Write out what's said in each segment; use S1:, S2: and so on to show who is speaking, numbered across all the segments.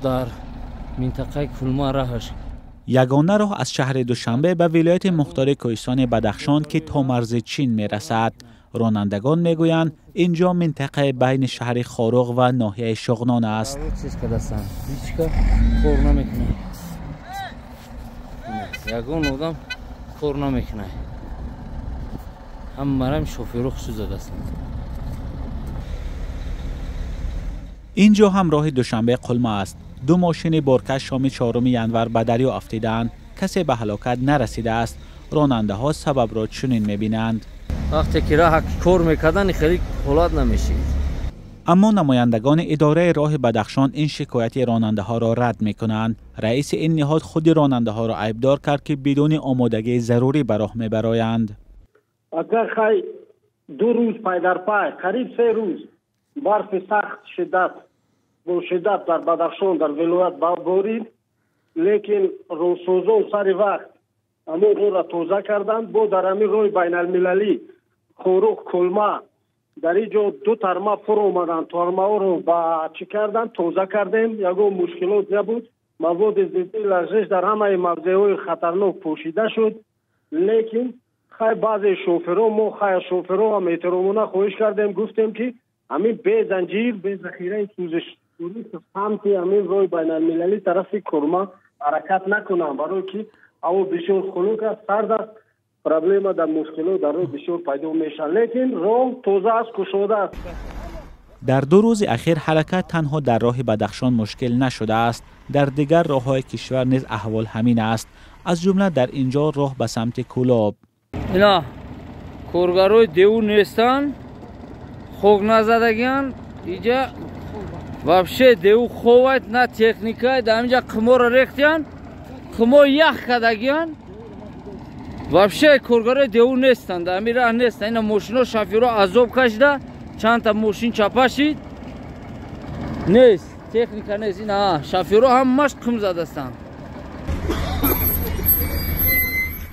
S1: در منطقه کلما راهش
S2: یگانه راه از شهر دوشنبه به ولایت مختار کوهستان بدخشان که تا مرز چین می رسد. رانندگان می گویند اینجا منطقه بین شهر خاروق و ناحیه شغنان است.
S1: یگان آدم کار نمیکنه. هم مرم شوفر زده است.
S2: اینجا هم راه دوشنبه قلمه است. دو ماشین بارکش شام 4 ینور به دریا افتیدند. کسی به هلاکت نرسیده است. راننده ها سبب را چنین می‌بینند.
S1: وقتی که راه کار میکردن خیلی حالت نمیشه.
S2: اما نمایندگان اداره راه بدخشان این شکایت راننده ها را رد میکنند. رئیس این نهاد خود راننده ها را عیبدار کرد که بدون آمادگی ضروری به راه میبرایند.
S3: اگر خیلی 2 روز پای در پای قریب 3 روز برف سخت شدت در بدخشان در ولایت بارید، لیکن روسوزان سر وقت همون رو را توزیع کردند. با در همین روی بین المللی خاروق کلما در اینجا 2 ترما فرو اومدن. ترما رو با چی کردن توزیع کردیم. یگو مشکلات نبود. مواد ضد لرزش در همه موضعهای خطرناک پوشیده شد، لیکن خیلی بعضی شوفرها هم احترامانه خواهش کردیم، گفتیم که همین به زنجیر به ذخیره سوزش سمت همین روی بین المللی طرف کرما حرکت نکنم، برای که او بسیار خنک است، سرد است، پرابلم در مشکلات در روی بسیار پیدا میشه، لیکن راه توزیع است، گشوده است.
S2: در 2 روز اخیر حرکت تنها در راه بدخشان مشکل نشده است. در دیگر راه‌های کشور نیز احوال همین است، از جمله در اینجا راه به سمت کولاب.
S1: اینا کارگرای دیو نیستن، خوک نزدگان اینجا вообще دیو خوات نه تکنیکای در اینجا قمار ریختن، قمار یخ کردگان، вообще کارگرای دیو نیستن، در این راه نیستن. اینا ماشینا شافیرها عذاب کشیده، چند تا ماشین چپه شد، نیست تکنیکا نیست. اینا شافیرها هم مشت قم زده استند.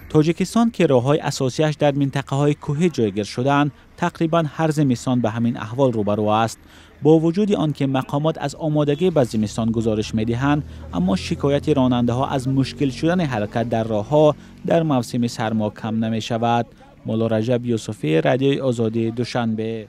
S2: تاجیکستان که راه‌های اساسیش در منطقه‌های کوهی جایگیر شدند، تقریباً هر زمستان به همین احوال روبرو است. با وجود آنکه مقامات از آمادگی به زمستان گزارش می‌دهند، اما شکایت راننده‌ها از مشکل شدن حرکت در راه‌ها در موسم سرما کم نمی‌شود. مولا رجب یوسفی، رادیوی آزادی، دوشنبه.